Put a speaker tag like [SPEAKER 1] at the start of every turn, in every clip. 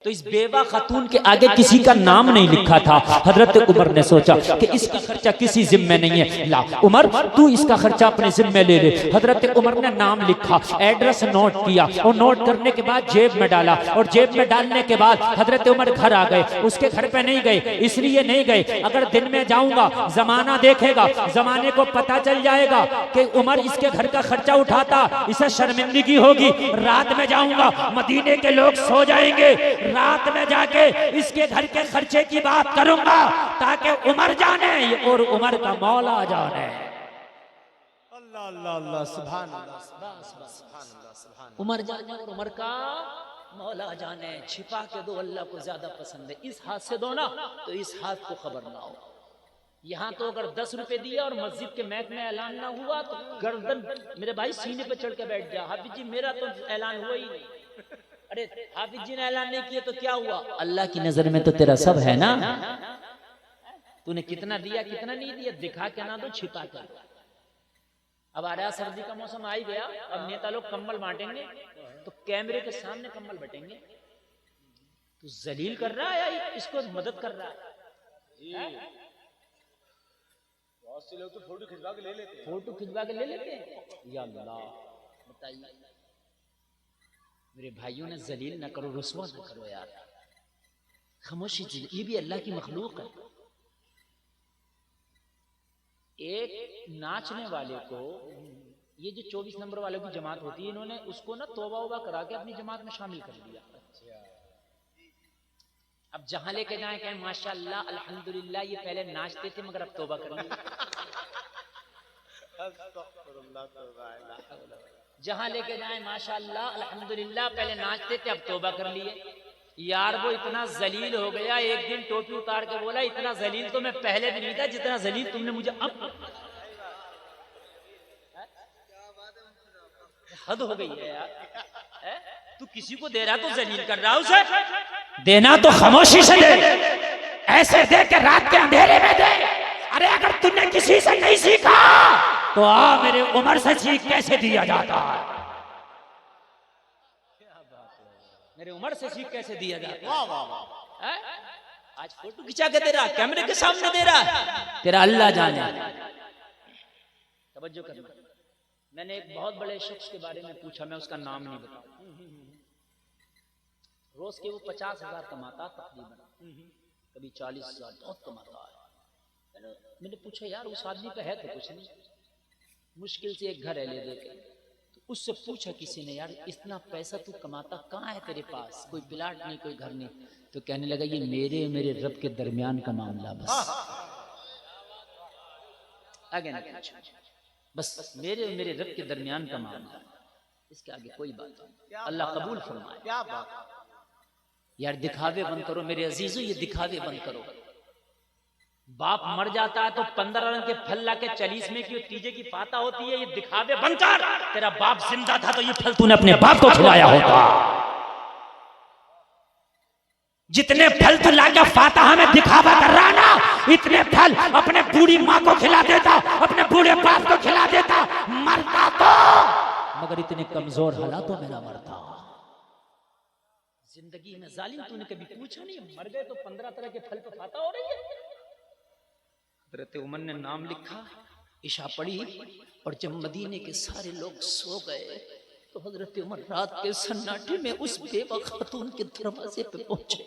[SPEAKER 1] तो इस बेवा खातून के आगे किसी का नाम नहीं लिखा था। हजरत उमर ने सोचा कि इसका खर्चा किसी जिम्मे नहीं है, ला उमर तू इसका खर्चा अपने जिम्मे ले ले। हजरत उमर ने नाम लिखा, एड्रेस नोट किया और नोट करने के बाद जेब में डाला और जेब में डालने के बाद हजरत उमर घर आ गए। उसके घर पे नहीं गए, इसलिए नहीं गए अगर दिन में जाऊंगा जमाना देखेगा, जमाने को पता चल जाएगा कि उमर इसके घर का खर्चा उठाता, इसे शर्मिंदगी होगी। रात में जाऊंगा, मदीने के लोग सो जाएंगे, रात में जाके इसके घर के खर्चे की बात करूंगा ताकि उमर जाने और उमर का मौला जाने।
[SPEAKER 2] अल्लाह अल्लाह अल्लाह सुभान अल्लाह सुभान अल्लाह।
[SPEAKER 1] उमर जाने और उमर का मौला जाने। छिपा के दो, अल्लाह को ज्यादा पसंद है। इस हाथ से दो ना तो इस हाथ को खबर ना हो। यहाँ तो अगर 10 रुपए दिया और मस्जिद के महक में ऐलान ना हुआ तो गर्दन मेरे भाई सीने पे चढ़ के बैठ जा। हाफिज जी मेरा तो ऐलान हुआ ही नहीं। अरे हाफिज जी ने ऐलान नहीं किया तो क्या हुआ? अल्लाह की नजर में तो तेरा सब है ना। तूने कितना दिया कितना नहीं दिया दिखा के ना दो, छिपा के। अब आ रहा सर्दी का मौसम आ ही गया, अब नेता लोग कंबल बांटेंगे तो कैमरे के सामने कंबल बटेंगे। तू जलील कर रहा है या इसको मदद कर रहा है?
[SPEAKER 2] बहुत से लोग तो फोटो खिंचवा के ले लेते हैं।
[SPEAKER 1] फोटो खिंचवा के ले लेते हैं। या अल्लाह बताइए मेरे भाइयों ने जलील न करो, रुस्वा न करो यार। खामोशी, ये भी अल्लाह की मखलूक है। एक नाचने वाले को, ये जो 24 नंबर वालों की जमात होती है, इन्होंने उसको ना तौबा वबा करा के अपनी जमात में शामिल कर लिया। अब जहां लेके जाए कहें माशाअल्लाह अल्हम्दुलिल्लाह, ये पहले नाचते थे मगर अब तौबा कर लिया। जहां लेके जाए माशाअल्लाह अल्हम्दुलिल्लाह, पहले नाचते थे अब तौबा कर लिए। यार वो इतना जलील हो गया, एक दिन टोपी उतार के बोला इतना जलील तो मैं पहले भी नहीं था जितना जलील तुमने मुझे अब। हद हो गई है यार। तू किसी को दे रहा तो जलील कर रहा, उसे देना तो खामोशी से दे, ऐसे दे के रात के अंधेरे में दे। अरे अगर तूने किसी से नहीं सीखा तो आ मेरे उमर से सीख कैसे दिया जाता है। मेरे उमर से सीख कैसे दिया जाता है। आज फोटो खिंचा के दे रहा, कैमरे के सामने दे रहा, तेरा अल्लाह जाने। तवज्जो करना, मैंने एक बहुत बड़े शख्स के बारे में पूछा, मैं उसका नाम नहीं बताऊं। रोज के वो 50,000 कमाता तकरीबन, कभी 40,000, बहुत कमाता है। मैंने पूछा यार उस आदमी पे है तो कुछ नहीं, मुश्किल से एक घर है ले देके। तो उससे पूछा किसी ने यार इतना पैसा तू कमाता कहाँ है तेरे पास, कोई प्लाट नहीं कोई घर नहीं। तो कहने लगा ये मेरे रब के दरमियान का मामला, बस आगे ना पूछो, बस मेरे रब के दरमियान का मामला, इसके आगे कोई बात नहीं। अल्लाह कबूल फरमाए।
[SPEAKER 2] क्या बात
[SPEAKER 1] यार दिखावे बंद करो मेरे अजीजों, ये दिखावे बंद करो। बाप मर जाता है तो 15 रंग के फल लाके 40 में की तीजे की पाता होती है, ये दिखावे बंद कर। तेरा बाप जिंदा था तो ये फल तूने अपने बाप को खिलाया होता। जितने फल तू लाके फातिहा में दिखावा कर रहा ना, इतने फल अपने बूढ़ी माँ को खिला देता, अपने बूढ़े बाप को खिला देता, मरता तो मगर इतने कमजोर हालातों में ना मरता। जिंदगी में जालिम तूने कभी पूछा नहीं, मर गए तो 15 तरह के फल पे फाता हो रही है। हज़रत उमर ने नाम लिखा, इशा पढ़ी और जब मदीने के सारे लोग सो गए तो हजरत उमर रात के सन्नाटे में उस बेवा खातून के दरवाजे पे पहुंचे।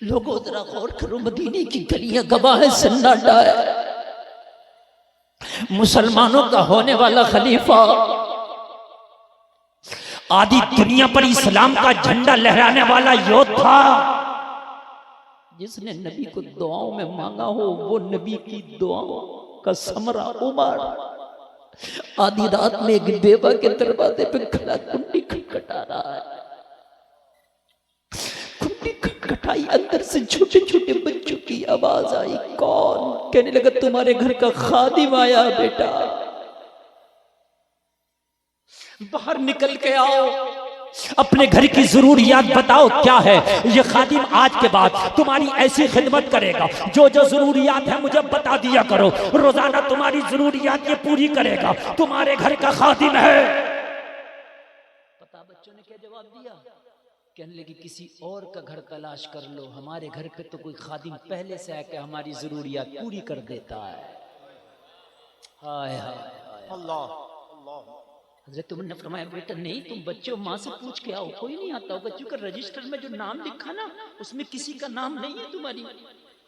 [SPEAKER 1] लोगों जरा गौर करो, मदीने की गलियां गवाह है, सन्नाटा है, मुसलमानों का होने वाला खलीफा, आदि दुनिया पर इस्लाम का झंडा लहराने वाला योद्धा, जिसने नबी को दुआओं में मांगा हो वो नबी की दुआओं का समरा उमर आधी रात में एक बेवा के दरवाजे पे खड़ा कुंडी खटखटा रहा है। कुंडी खटखटाई, अंदर से छोटे छोटे बच्चों की आवाज आई। कौन? कहने लगा तुम्हारे घर का खादिम आया बेटा, बाहर निकल के आओ, अपने घर की जरूरियात बताओ क्या है। ये खादिम आज के बाद तुम्हारी ऐसी खिदमत करेगा, जो जो जरूरियात है मुझे बता दिया करो, रोजाना तुम्हारी जरूरियात ये पूरी करेगा, तुम्हारे घर का खादिम है। पता बच्चों ने क्या जवाब दिया? कहने लगी किसी और का घर तलाश कर लो, हमारे घर पे तो कोई खादिम पहले से आके हमारी जरूरियात पूरी कर देता है। हाय हाय
[SPEAKER 2] अल्लाह अल्लाह।
[SPEAKER 1] हजरत उमर ने फरमाया बेटा नहीं, तुम बच्चों माँ से पूछ के आओ, कोई नहीं आता होगा, क्योंकि रजिस्टर में जो नाम लिखा ना उसमें किसी का नाम नहीं है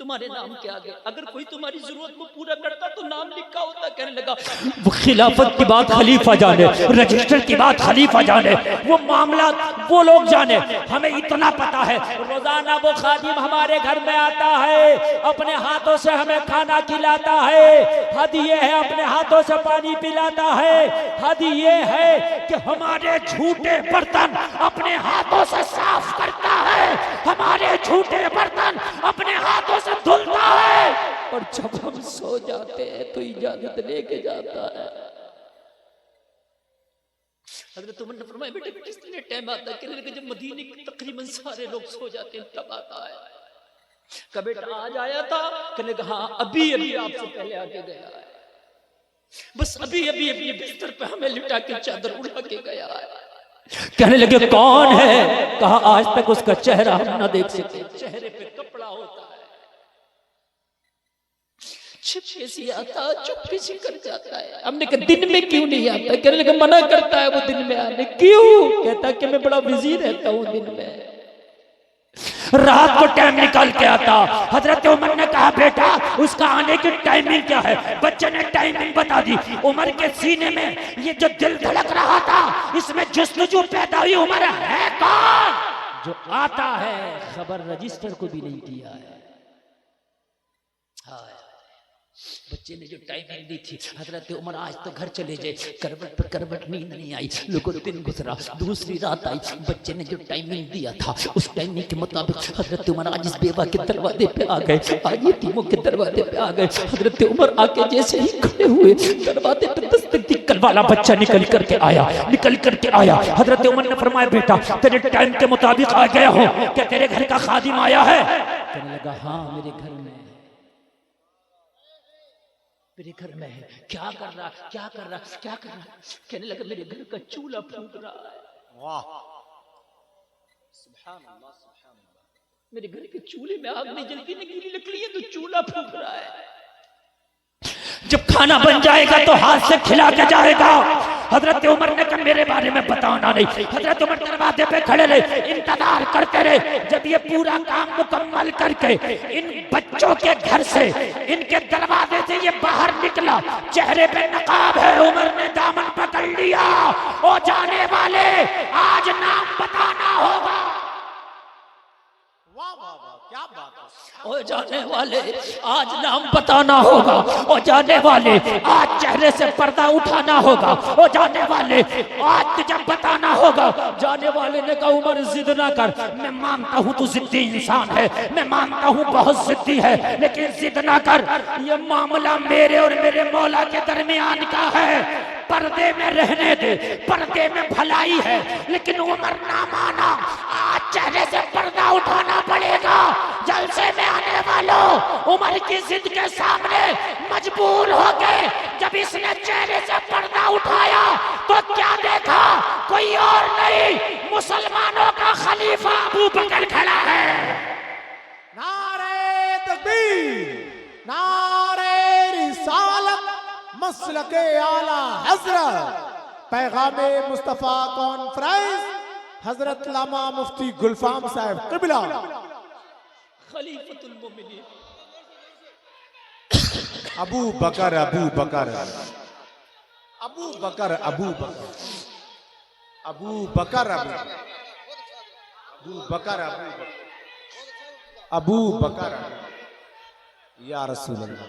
[SPEAKER 1] तुम्हारे नाम के आगे। अगर कोई तुम्हारी जरूरत को पूरा करता तो नाम लिखा होता। कहने लगा
[SPEAKER 3] वो खिलाफत की बात खलीफा जाने, रजिस्टर की बात खलीफा जाने, वो मामला वो लोग जाने, हमें इतना पता है रोजाना वो खादिम हमारे घर में आता है, अपने हाथों से हमें खाना खिलाता है, हद ये है अपने हाथों से पानी पिलाता है, हद ये है कि हमारे झूठे बर्तन अपने हाथों से साफ करता है, हमारे झूठे बर्तन अपने हाथों से धुलता है, और जब हम सो जाते हैं तो इजाजत लेके जाता है।
[SPEAKER 1] हजरत उमर ने फरमाया बेटा कितने टाइम आता है? कहने लगे जब मदीने के तकरीबन सारे लोग सो जाते हैं तब आता है। कहा बेटा आज आया था? कहने लगा हाँ अभी अभी आपसे पहले आके गया है, बस अभी अभी अभी बिस्तर पे हमें लिटा के चादर उड़ा के गया है।
[SPEAKER 3] कहने लगे कौन है? कहा आज तक उसका चेहरा हम न देख सके।
[SPEAKER 1] चेहरे पे कपड़ा होता है, छिपके से आता, चुपके से कर जाता है।
[SPEAKER 3] हमने कहा दिन में क्यों नहीं आता? कहने लगे मना करता है वो दिन में आने। क्यों? कहता कि मैं बड़ा बिजी रहता हूँ दिन में, रात को टाइम निकाल के आता। हजरत उमर ने कहा बेटा उसका आने की टाइमिंग क्या है? बच्चे ने टाइमिंग बता दी। उमर के सीने में ये जो दिल धड़क रहा था इसमें जुस्तजू पैदा हुई, उमर है कौन जो आता है? खबर रजिस्टर को भी नहीं किया है।
[SPEAKER 1] बच्चे ने जो टाइमिंग दी थी, हजरत उमर आज तो घर चले जाए, करवट पर करवट नींद नहीं आई। लोगों दिन गुजरा, दूसरी रात आई, बच्चे ने जो टाइमिंग दिया था उस टाइमिंग के मुताबिक हजरत उमर आज इस बेवा के दरवाजे पे आ गए, आज ये तीनों के दरवाजे पे आ गए। हजरत उमर आके जैसे ही खड़े हुए दरवाजे पे दस्तक दी, कल वाला बच्चा निकल करके आया। हजरत उमर ने फरमाया बेटा तेरे टाइम के मुताबिक आ गया हो, क्या तेरे घर का खादिम आया है? कहने लगा हाँ मेरे घर में है। क्या कर रहा? कहने लगा मेरे घर का चूल्हा फूंक रहा है।
[SPEAKER 2] वाह सुभान अल्लाह सुभान अल्लाह।
[SPEAKER 1] मेरे घर के चूल्हे में आग नहीं जलती, न गीली लकड़ी है तो चूल्हा फूंक रहा है।
[SPEAKER 3] जब खाना बन जाएगा तो हाथ से खिला के जाएगा। हजरत उमर ने कहा मेरे बारे में बताना नहीं। हजरत उमर दरवाजे पे खड़े रहे, इंतजार करते रहे। जब ये पूरा काम मुकम्मल करके इन बच्चों के घर से, इनके दरवाजे से ये बाहर निकला, चेहरे पे नकाब है, उमर ने दामन पकड़ लिया। ओ जाने वाले आज नाम बताना होगा।
[SPEAKER 2] वाह वाह वाह क्या बात है।
[SPEAKER 3] ओ जाने वाले आज नाम बताना होगा। ओ जाने वाले आज चेहरे से पर्दा उठाना होगा। ओ जाने वाले आज तुझे बताना होगा। जाने वाले ने कहा उमर जिद ना कर, मैं मानता हूँ तू जिद्दी इंसान है, मैं मानता हूँ बहुत जिद्दी है, लेकिन जिद ना कर। ये मामला मेरे और मेरे मौला के दरमियान का है, पर्दे में रहने दे, पर्दे में भलाई है। लेकिन उमर ना माना, आज चेहरे से पर्दा उठाना पड़ेगा। जलसे में आने वालों उमर की जिद के सामने मजबूर हो गए। जब इसने चेहरे से पर्दा उठाया तो क्या देखा? कोई और नहीं, मुसलमानों का खलीफा अबू बकर खड़ा है।
[SPEAKER 2] नारे तकबीर, नारे रिसालत, मसलके आला हजरत पैगामे मुस्तफा कॉन्फ्रेंस, हजरत लामा मुफ्ती गुलफाम साहब क़िबला
[SPEAKER 1] खलीफतुल मोमिनीन
[SPEAKER 2] अबू बकर अबू बकर अबू बकर अबू बकर अबू बकर अबू बकर अबू बकर या रसूल अल्लाह।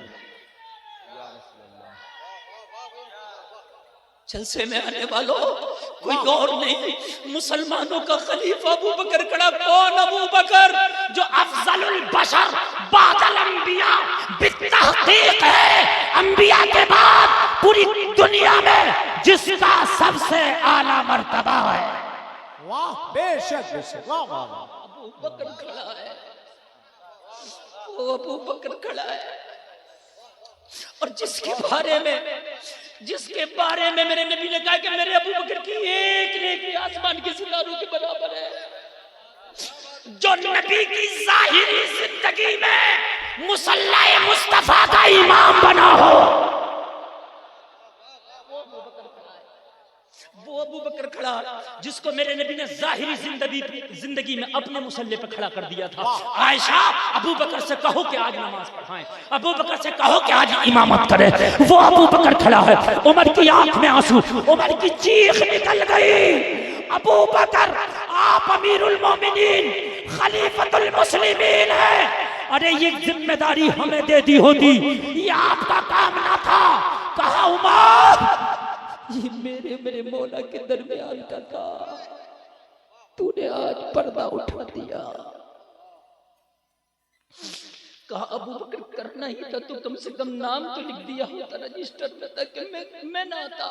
[SPEAKER 1] जलसे में आने वालों कोई और नहीं, मुसलमानों का खलीफा अबू बकर खड़ा। कौन अबू बकर? जो अफजलुल बशर बादल अंबिया बितहकीक है, अंबिया के बाद पूरी दुनिया में जिसका सबसे आला मर्तबा है।
[SPEAKER 2] वाह बेशक बेशक वाह वाह वाह।
[SPEAKER 1] अबू बकर खड़ा है, वो अबू बकर खड़ा है। और जिसके बारे में मेरे नबी ने कहा कि मेरे अबू बकर की एक नेकी आसमान के सितारों के बराबर है।
[SPEAKER 3] जो नबी की जाहिरी जिंदगी में मुसल्ला मुस्तफा का इमाम बना हो,
[SPEAKER 1] वो अबू बकर खड़ा जिसको मेरे नबी ने जाहिरी जिंदगी में अपने मुसल्ले पे खड़ा कर दिया था।
[SPEAKER 3] आयशा अबू बकर से कहो कि आज नमाज पढ़ाएं, अबू बकर से कहो कि आज इमामत करे। वो अबू बकर खड़ा है, उमर की आंख में आंसू, उमर की चीख निकल गई। अबू बकर आप अमीरुल मोमिनीन खलीफतुल मुस्लिमीन है। अरे ये जिम्मेदारी हमें दे दी होती, ये आपका काम ना था। कहा उमर ये मेरे मौला के दरमियान का था, तूने आज पर्दा उठा दिया।
[SPEAKER 1] कहा अबू बकर करना ही था तो कम से कम नाम तो लिख दिया होता रजिस्टर में, ताकि मैं ना आता,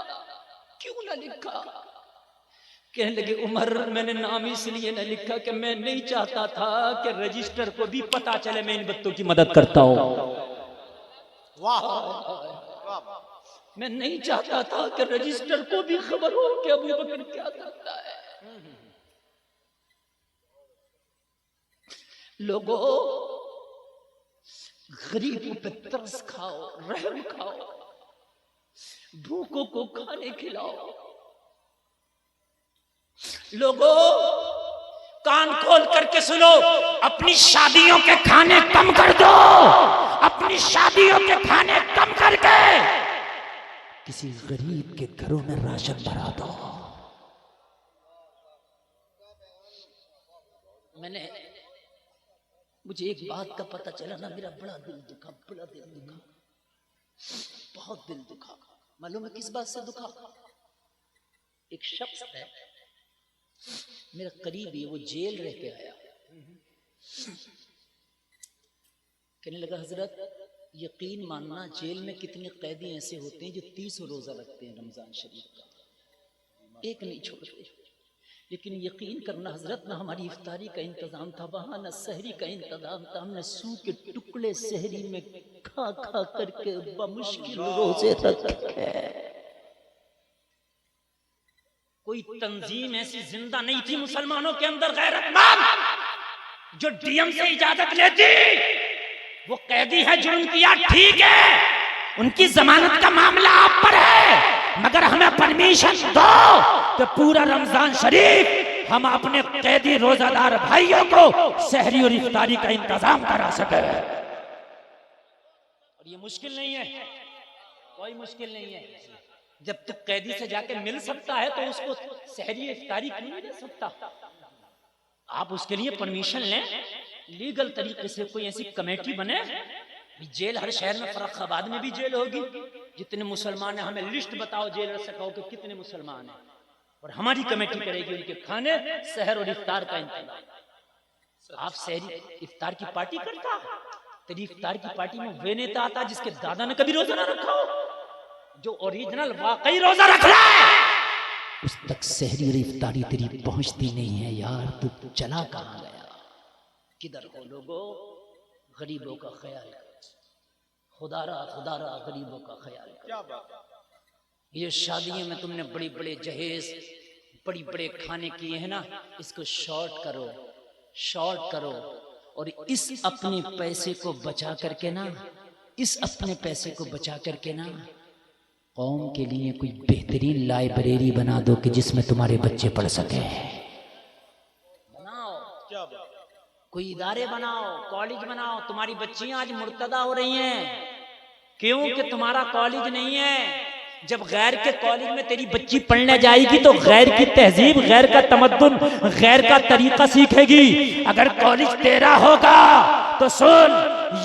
[SPEAKER 1] क्यों ना लिखा। कहने लगे उमर मैंने नाम इसलिए न लिखा कि मैं नहीं चाहता था कि रजिस्टर को भी पता चले मैं इन बच्चों की मदद करता हूं। मैं नहीं चाहता था कि रजिस्टर को भी खबर हो कि अबू बकर क्या करता है। लोगों गरीबों पे तरस खाओ, रहम खाओ, भूखों को खाने खिलाओ।
[SPEAKER 3] लोगों कान खोल करके सुनो, अपनी शादियों के खाने कम कर दो, अपनी शादियों के खाने कम करके किसी गरीब के घरों में राशन भरा दो।
[SPEAKER 1] मुझे एक बात का पता चला ना, मेरा बड़ा दिल दुखा, बड़ा दिल दुखा, बहुत दिल दुखा। मालूम है किस बात से दुखा? एक शख्स है मेरा करीबी, वो जेल रह के आया, कहने लगा हजरत यकीन मानना जेल में कितने कैदी ऐसे होते हैं जो 30 रोजा रखते हैं रमजान शरीफ का, एक नहीं छोड़ते। लेकिन यकीन करना हजरत, ना हमारी इफ्तारी का इंतजाम था वहां, ना सहरी का इंतजाम था। हमने सू के टुकड़े सहरी में खा खा करके बमुश्किल रोजे रखे।
[SPEAKER 3] कोई तंजीम ऐसी जिंदा नहीं थी मुसलमानों के अंदर गैरतमंद जो डीएम से इजाजत लेती। वो कैदी है, जुर्म किया ठीक है, उनकी जमानत का मामला आप पर है, मगर हमें परमिशन दो कि पूरा रमजान शरीफ हम अपने कैदी रोजादार भाइयों को सहरी और इफ्तारी का इंतजाम करा सके। और ये मुश्किल नहीं है, कोई मुश्किल नहीं है। जब तक कैदी से जाके मिल सकता है तो उसको सहरी इफ्तारी क्यों नहीं दे सकता? आप उसके लिए परमिशन लें, लीगल तरीके से कोई ऐसी कमेटी बने। जेल हर शहर में, फर्रुखाबाद में भी जेल होगी, जितने मुसलमान हैं हमें लिस्ट बताओ जेल से कहो कि कितने मुसलमान हैं, और हमारी कमेटी करेगी उनके खाने सहर और इफ्तार का इंतजाम। आप सहरी इफ्तार की पार्टी करता, तेरी इफ्तार की पार्टी में वे नेता आता जिसके दादा ने कभी रोजा ना रखा हो, जो ओरिजिनल वाकई रोजा रख रहा है, उस तक सहरी और इफ्तारी तेरी पहुंचती नहीं है। यार तू चला कहां गया? किधर हो लोगों? गरीबों का ख्याल कर, खुदारा खुदारा गरीबों का ख्याल कर। ये शादियों में तुमने बड़ी बड़े जहेज, बड़ी बड़े खाने किए हैं ना, इसको शॉर्ट करो, शॉर्ट करो, और इस अपने पैसे को बचा करके ना, इस अपने पैसे को बचा करके ना कौम के लिए कोई बेहतरीन लाइब्रेरी बना दो कि जिसमें तुम्हारे बच्चे पढ़ सके। बनाओ, कोई इदारे बनाओ, कॉलेज बनाओ। तुम्हारी बच्चियां आज मुर्तदा हो रही हैं क्यों? कि तुम्हारा कॉलेज नहीं है। जब गैर के कॉलेज में तेरी बच्ची पढ़ने जाएगी तो गैर की तहजीब, गैर का तमद्दुन, गैर का तरीका सीखेगी। अगर कॉलेज तेरा होगा तो सुन,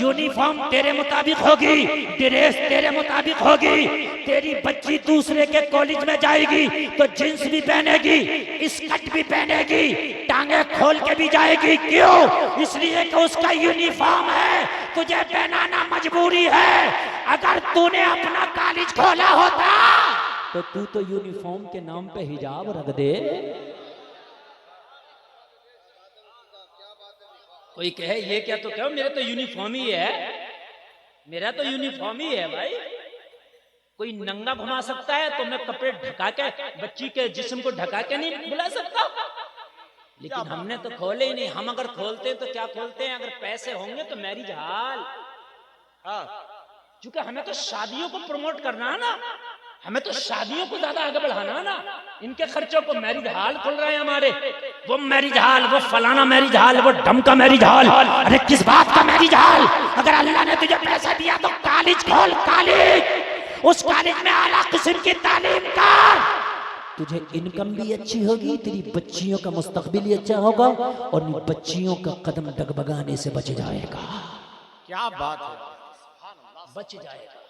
[SPEAKER 3] यूनिफॉर्म तेरे मुताबिक होगी, ड्रेस तेरे मुताबिक होगी। तेरी बच्ची दूसरे के कॉलेज में जाएगी तो जींस भी पहनेगी, स्कर्ट भी पहनेगी, टांगे खोल के भी जाएगी। क्यों? इसलिए कि उसका यूनिफॉर्म है, तुझे पहनाना मजबूरी है। अगर तूने अपना कॉलेज खोला होता तो तू तो यूनिफॉर्म के नाम पे हिजाब रख दे।
[SPEAKER 1] कोई कहे ये क्या, तो क्या मेरा तो यूनिफॉर्म ही है, मेरा तो यूनिफॉर्म ही है भाई। कोई नंगा घुमा सकता है तो मैं कपड़े ढका के, बच्ची के जिस्म को ढका के नहीं बुला सकता? लेकिन हमने तो खोले ही नहीं। हम अगर खोलते हैं तो क्या खोलते हैं, अगर पैसे होंगे तो मैरिज हॉल। क्योंकि हमें तो शादियों को प्रमोट करना है ना, हमें तो शादियों को ज्यादा आगे बढ़ाना है ना। इनके खर्चों को मैरिज हॉल खोल रहे हैं हमारे, वो मैरिज हॉल, वो फलाना मैरिज हॉल, वो ढम का मैरिज हॉल। अरे किस बात का मैरिज हॉल? अगर अल्लाह ने तुझे पैसा दिया तो कॉलेज खोल, कॉलेज। उस कॉलेज में आला किस्म की तालीम कर, तुझे इनकम भी अच्छी होगी, तेरी बच्चियों का मुस्तकबिल भी अच्छा होगा और बच्चियों का कदम डगमगाने से बच जाएगा।
[SPEAKER 2] क्या बात है,
[SPEAKER 1] बच जाएगा।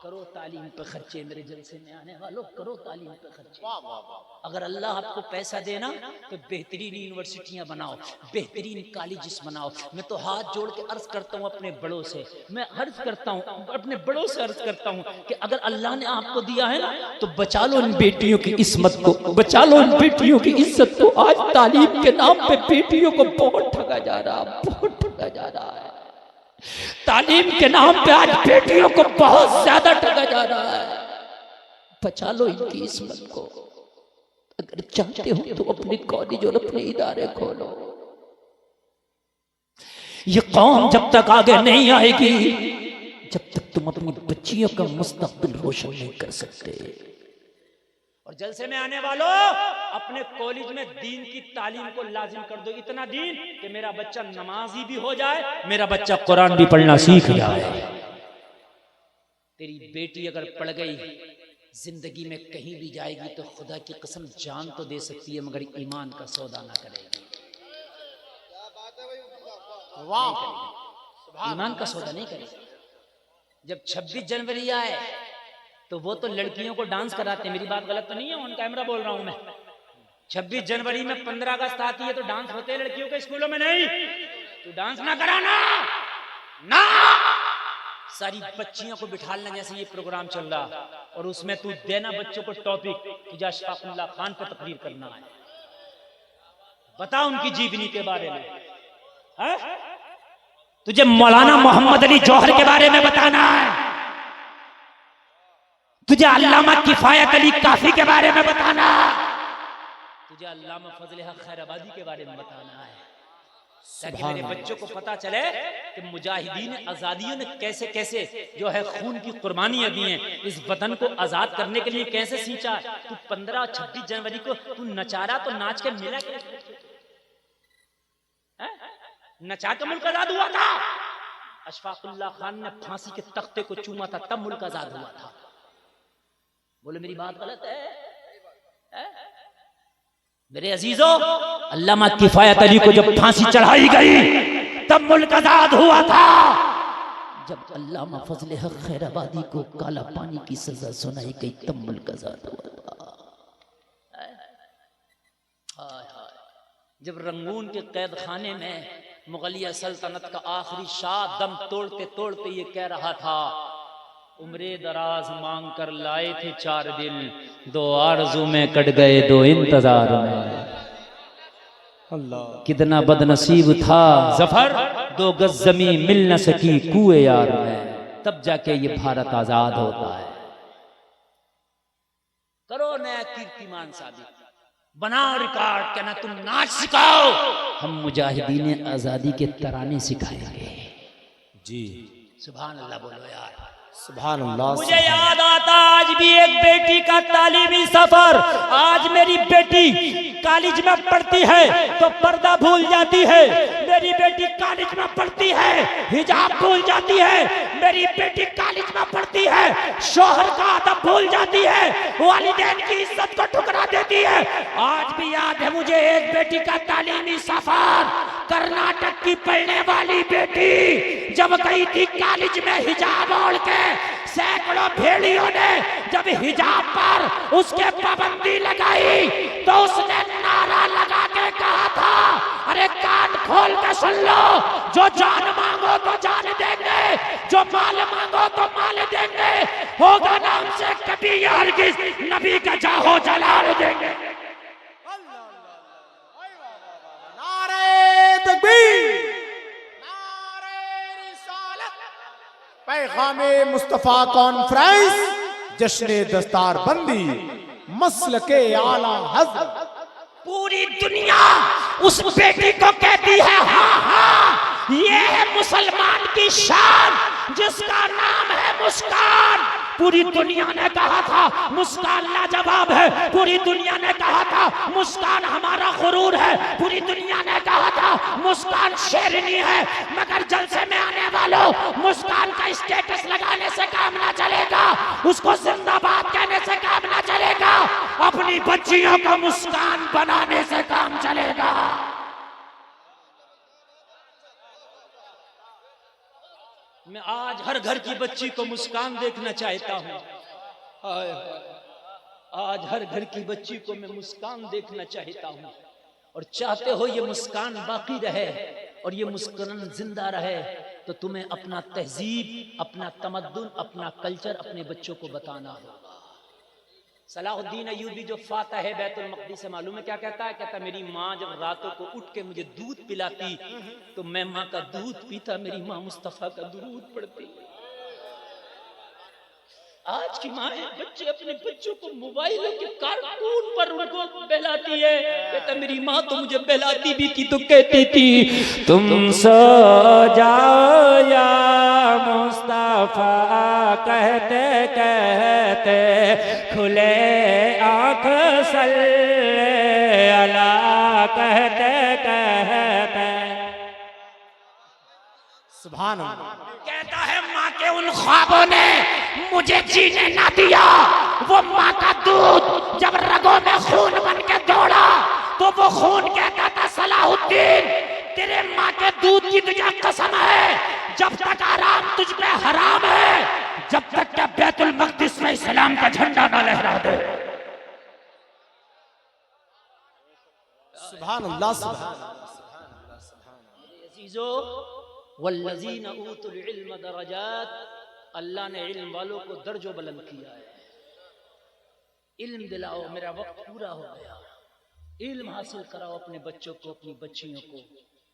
[SPEAKER 1] करो तालीम पे खर्चे, मेरे जलसे में आने वालों, करो तालीम पे खर्चे। अगर अल्लाह आपको पैसा देना तो बेहतरीन यूनिवर्सिटियां बनाओ, बेहतरीन कॉलेजेस बनाओ। मैं तो हाथ जोड़ के अर्ज करता हूँ अपने बड़ों से, मैं अर्ज करता हूँ अपने बड़ों से, अर्ज करता हूँ कि अगर अल्लाह ने आपको दिया है ना तो बचा लो इन बेटियों की इस्मत को, बचा लो इन बेटियों की इज्जत को। आज तालीम के नाम पे बेटियों को बहुत ठगा जा रहा, बहुत ठगा जा रहा है। तालीम के नाम पे आज बेटियों को बहुत ज्यादा ठगा जा रहा है। बचा लो इनकी इस्मत को। अगर चाहते हो तो अपने कॉलेज और अपने इदारे खोलो। ये कौम जब तक आगे नहीं आएगी जब तक तुम अपनी बच्चियों का मुस्तकबिल रोशन नहीं कर सकते। और जलसे में आने वालों, अपने कॉलेज में दीन की तालीम को लाजिम कर दो। इतना दीन कि मेरा बच्चा नमाजी भी हो जाए, मेरा बच्चा कुरान भी पढ़ना सीख जाए। तेरी बेटी अगर पढ़ गई, जिंदगी में कहीं भी जाएगी तो खुदा की कसम जान तो दे सकती है मगर ईमान का सौदा ना करेगी। ईमान का सौदा नहीं करेगी। जब 26 जनवरी आए तो वो तो लड़कियों को डांस कराते हैं। मेरी बात गलत तो नहीं है, ऑन कैमरा बोल रहा हूं मैं। 26 जनवरी में 15 अगस्त आती है तो डांस होते हैं लड़कियों के स्कूलों में। नहीं, तू डांस ना कराना ना। सारी बच्चियों को बिठा लेना जैसे ये प्रोग्राम चल रहा, और उसमें तू देना बच्चों को टॉपिक, तुझे अशफाकुल्लाह खान पे तकरीर करना है। बता उनकी जीवनी के बारे में है? तुझे मौलाना मोहम्मद अली जौहर के बारे में बताना है, तुझे अल्लामा किफायत अली काफी के बारे में बताना, तुझे अल्लामा फजल हक खैराबादी के बारे में बताना है, ताकि मेरे बच्चों को पता चले कि मुजाहिदीन आजादियों ने कैसे कैसे जो है खून की कुर्बानियां दी हैं, इस वतन को आजाद करने के लिए कैसे सींचा। तू 15-26 जनवरी को तू नचा रहा तो नाच के मिला क्या? नचा के मुल्क आजाद हुआ था। अशफाकुल्लाह खान ने फांसी के तख्ते को चूमा था, तब मुल्क आजाद हुआ था। बोले मेरी बात गलत है? मेरे अजीजों, अल्लामा किफायत अली को जब फांसी चढ़ाई गई तब मुल्क आजाद हुआ था। जब अल्लामा फजल हक खैराबादी को काला पानी की सजा सुनाई गई तब मुल्क आजाद हुआ था। जब रंगून के कैद खाने में मुगलिया सल्तनत का आखिरी शाह दम तोड़ते तोड़ते ये कह रहा था, उम्रे दराज मांग कर लाए थे 4 दिन, 2 आरज़ू में कट गए 2 इंतजार में।
[SPEAKER 2] अल्लाह
[SPEAKER 1] कितना बदनसीब था जफर, 2 गज जमी मिल न सकी कुए यार में, तब जाके ये भारत आजाद होता है। करो नया कीर्तिमान साबित, बनाओ रिकॉर्ड, कहना तुम नाच सिखाओ, हम मुजाहिदीन आजादी के तराने सिखाएंगे।
[SPEAKER 2] जी
[SPEAKER 1] सुभान अल्लाह बोलो यार,
[SPEAKER 2] सुभान अल्लाह।
[SPEAKER 3] मुझे याद आता आज भी एक बेटी का तालीमी सफर। आज मेरी बेटी कॉलेज में पढ़ती है तो पर्दा भूल जाती है, मेरी बेटी कॉलेज में पढ़ती है हिजाब भूल जाती है, मेरी बेटी कॉलेज में पढ़ती है शोहर का अदब भूल जाती है, वालिदैन की इज्जत को ठुकरा देती है। आज भी याद है मुझे एक बेटी का तालीमी सफर। कर्नाटक की पढ़ने वाली बेटी जब गई थी कॉलेज में हिजाब ओढ़ के, सैकड़ों भेड़ियों ने जब हिजाब पर उसके पाबंदी लगाई तो उसने नारा लगा के कहा था, अरे कान खोल के सुन लो, जो जान मांगो तो जान देंगे, जो माल मांगो तो माल देंगे, होगा नाम से कभी हरगिज़ नबी का जाहो जलाल देंगे।
[SPEAKER 2] नारे तकबीर, नारे रिसालत, पैगामे मुस्तफा कॉन्फ्रेंस, जश्न दस्तार बंदी, मसलके आला हज़रत
[SPEAKER 3] पूरी दुनिया उस बेटी को कहती है हाँ हाँ ये है मुसलमान की शान जिसका नाम है मुस्कान। पूरी दुनिया ने कहा था मुस्कान लाजवाब है, पूरी दुनिया ने कहा था मुस्कान हमारा गुरूर है, पूरी दुनिया ने कहा था मुस्कान शेरनी है। मगर जलसे में आने वालों, मुस्कान का स्टेटस लगाने से काम ना चलेगा, उसको जिंदाबाद कहने से काम ना चलेगा, अपनी बच्चियों को मुस्कान बनाने से काम चलेगा।
[SPEAKER 1] मैं आज हर घर की बच्ची को मुस्कान देखना चाहता हूँ। हाय आज हर घर की बच्ची को मैं मुस्कान देखना चाहता हूँ। और चाहते हो ये मुस्कान बाकी रहे और ये मुस्कान जिंदा रहे तो तुम्हें अपना तहजीब, अपना तमद्दुन, अपना कल्चर अपने बच्चों को बताना होगा। सलाहुद्दीन अय्यूबी जो फाता है बैतुल मक़दिस से, मालूम है क्या कहता है? कहता मेरी माँ जब रातों को उठ के मुझे दूध पिलाती तो मैं माँ का दूध पीता, मेरी माँ मुस्तफ़ा का दुरूद पढ़ती। आज की माँ बच्चे अपने बच्चों को मोबाइलों के कार्टून पर उनको बहलाती है। कहता मेरी माँ तो मुझे बहलाती भी थी तो कहती थी
[SPEAKER 3] तुम सो जाओ या मुस्तफा कहते कहते खुले आँख सल्ले अला कहते कहते।
[SPEAKER 2] सुभान अल्लाह।
[SPEAKER 3] कहता है माँ के उन ख्वाबों ने मुझे जीने ना दिया। वो माँ का दूध जब रगों में खून बन के दौड़ा तो वो खून कहता था सलाहुद्दीन तेरे माँ के दूध की तुझे कसम है, जब तक आराम तुझ पे हराम है, जब तक क्या बैतुल मक़दिस में इस्लाम का झंडा ना लहरा दे।
[SPEAKER 2] सुभान अल्लाह सुभान
[SPEAKER 1] अज़ीज़ो वल्लज़ीना ऊतुल इल्म दरजात, अल्लाह ने इल्म वालों को दर्जो बुलंद किया है। इल्म दिलाओ, मेरा वक्त पूरा हो गया। इल्म हासिल कराओ अपने बच्चों को, अपनी बच्चियों को।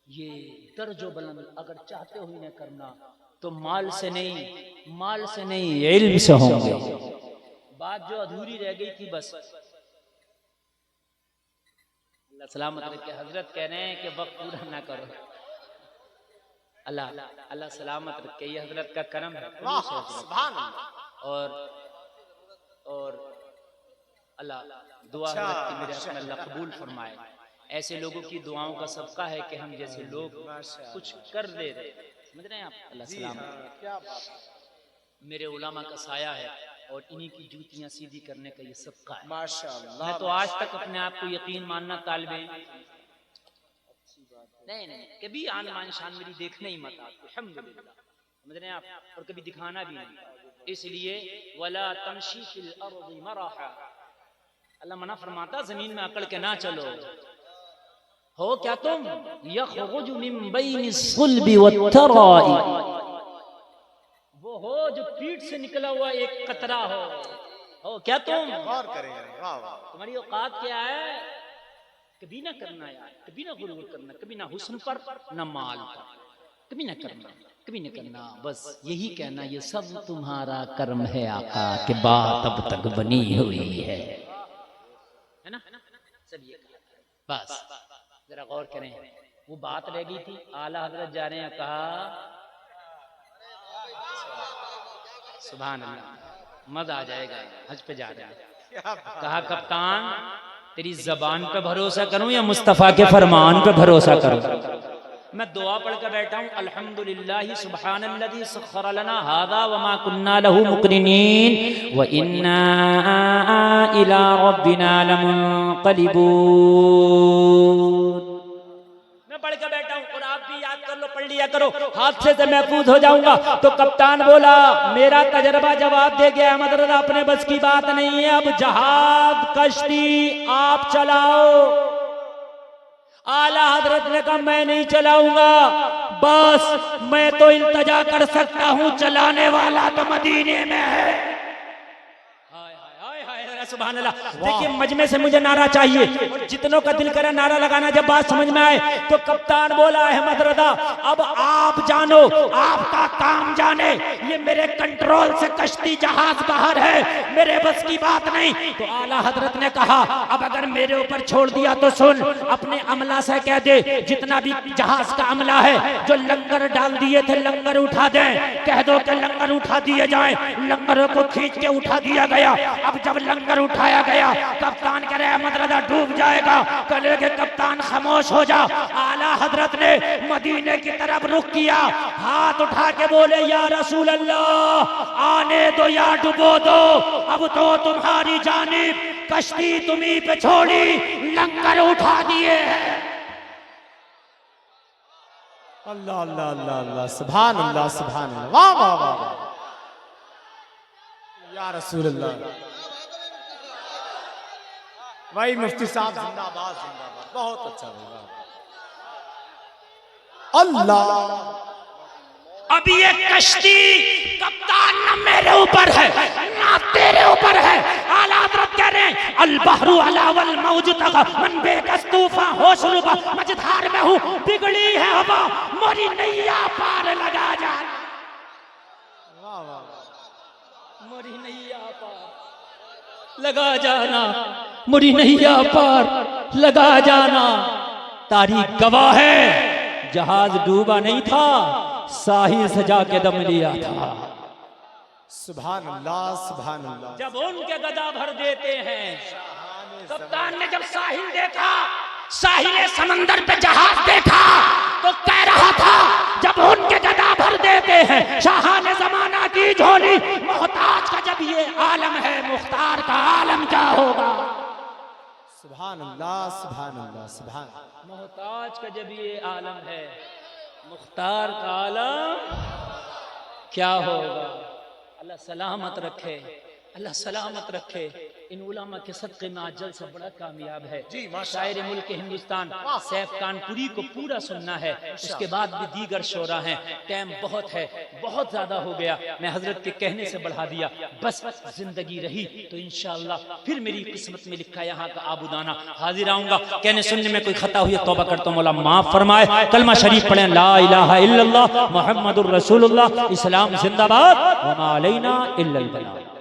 [SPEAKER 1] ये दर्जो बुलंद अगर चाहते हो इन्हें करना तो माल से नहीं इल्म से होंगे। बात जो अधूरी रह गई थी बस अल्लाह सलामत रखे। हजरत कह रहे हैं कि वक्त पूरा ना करो। अल्लाह सलामत रखे, ये हजरत का करम है। और अल्लाह दुआ हजरत की मेरे अल्लाह कबूल फरमाए। ऐसे लोगों की दुआओं का सबका है कि हम जैसे लोग कुछ कर दे रहे, समझ रहे हैं आप? अल्लाह सलामत। मेरे उलामा का साया है और इन्हीं की जूतियां सीधी करने का ये सबका है। माशाअल्लाह। मैं तो आज तक अपने आप को यकीन मानना तालिबे नहीं कभी आन मान शान मेरी देखने ही मत आती, अल्हम्दुलिल्लाह, समझ रहे हैं आप? और कभी दिखाना भी नहीं। इसलिए वला तमशी फिल अर्दि मराहा, अल्लाह मना फरमाता जमीन में अकड़ के ना चलो। हो क्या तुम यखरुजु मिन बैनि सुल्बि वत्तराई, वो हो जो पीठ से निकला हुआ एक कतरा हो क्या तुम? गौर करें, तुम्हारी औकात क्या है? कभी ना करना यार, कभी ना गुरूर करना, कभी ना हुस्न पर ना माल पर, कभी ना करना, कभी ना करना। बस यही कहना ये सब तुम्हारा कर्म है आका, के बात अब तक बनी हुई है ना? सब ये बस जरा गौर करें। वो बात रह गई थी, आला हजरत जा रहे हैं, कहा सुभान अल्लाह, मजा आ जाएगा, हज पे जा रहे हैं। कहा कप्तान तेरी जबान पे भरोसा करूं या मुस्तफा के फरमान पे भरोसा करूं? मैं दुआ पढ़ कर बैठा हूं, अल्हम्दुलिल्लाहि सुब्हानल्लज़ी सख्खर लना हादा व मा कुन्ना लहू मुक़रिनीन व इन्ना इला रब्बिना लमुनक़लिबून। मैं पढ़ कर बैठा हूं और आप भी याद कर लो, पढ़ लिया करो, हादसे से महफूज हो जाऊंगा। तो कप्तान बोला मेरा तजर्बा जवाब दे गया, मतलब अपने बस की बात नहीं है, अब जहाज कश्ती आप चलाओ। आला हजरत ने कहा मैं नहीं चलाऊंगा, बस मैं तो इल्तजा कर सकता हूं, चलाने वाला तो मदीने में है। हाय हाय हाय हाय,
[SPEAKER 3] सुभान अल्लाह। देखिए मजमे से मुझे नारा चाहिए और जितनों का दिल करे नारा लगाना जब बात समझ में आए। तो कप्तान बोला अहमद रजा अब आप जानो, आपका काम जाने, ये मेरे कंट्रोल से कश्ती जहाज बाहर है, मेरे बस की बात नहीं। तो आला हजरत ने कहा अब अगर मेरे ऊपर छोड़ दिया तो सुन, अपने अमला से कह दे जितना भी जहाज का अमला है जो लंगर डाल दिए थे लंगर उठा दें, कह दो कि लंगर उठा दिए जाएं। लंगरों को खींच के उठा दिया गया। अब जब लंगर उठाया गया कप्तान कह रहे अहमद रजा डूब जाएगा, कहे कि कप्तान खामोश हो जा। आला हजरत ने मदीने की तरफ रुख किया, हाथ उठा के बोले या रसूल अल्लाह आने दो या डुबो दो, अब तो तुम्हारी जानिब कश्ती तुम्ही पे छोड़ी, लंगर उठा दिए हैं।
[SPEAKER 2] अल्लाह अल्लाह अल्लाह अल्लाह सुभान अल्लाह सुभान अल्लाह वाह वाह वाह या रसूल अल्लाह। भाई मुफ्ती साहब जिंदाबाद जिंदाबाद, बहुत अच्छा लगा। अल्लाह
[SPEAKER 3] अब ये कश्ती कप्तान न मेरे ऊपर है ना तेरे ऊपर है। आला हज़रत कह रहे हैं अल बहरु अला वल मौज तगा मन बेकस तूफान होश रुबा मझधार में हूँ, बिगड़ी है हवा मोरी नैया पार लगा जा।
[SPEAKER 2] वाह वाह
[SPEAKER 3] मोरी नैया पार लगा जाना, मोरी नैया पार लगा जाना। तारीख गवाह है जहाज डूबा नहीं था, साहिल से जाके दम लिया था।
[SPEAKER 2] सुभान अल्लाह सुभान अल्लाह।
[SPEAKER 3] जब उनके गदा भर देते हैं, कप्तान ने जब साहिल देखा, साहिल समंदर पे जहाज देखा तो कह रहा था जब उनके गदा भर देते हैं शाहाने जमाना की झोली, मोहताज का जब ये आलम है मुख्तार का आलम क्या होगा।
[SPEAKER 2] सुभान अल्लाह सुभान अल्लाह सुभान।
[SPEAKER 1] मोहताज का जब ये आलम है मुख्तार का आलम क्या होगा। अल्लाह सलामत रखे, अल्लाह सलामत रखे। इन उलमा के सदक़े में आज जल्द से बड़ा कामयाब है। शायर मुल्क हिंदुस्तान सैफ कानपुरी को पूरा सुनना है, उसके बाद भी दीगर शोरा हैं। टाइम बहुत है, बहुत ज्यादा हो गया, मैं हजरत के कहने से बढ़ा दिया। बस जिंदगी रही तो इंशाअल्लाह फिर मेरी किस्मत में लिखा यहाँ का आबुदाना हाजिर आऊंगा। कहने सुनने में कोई खता हुई तौबा करता हूं, मौला माफ फरमाए। कलमा शरीफ पढ़ें ला इलाहा इल्लल्लाह मुहम्मदुर रसूलुल्लाह। इस्लाम जिंदाबाद, वमा अलैना इल्लल बलाग।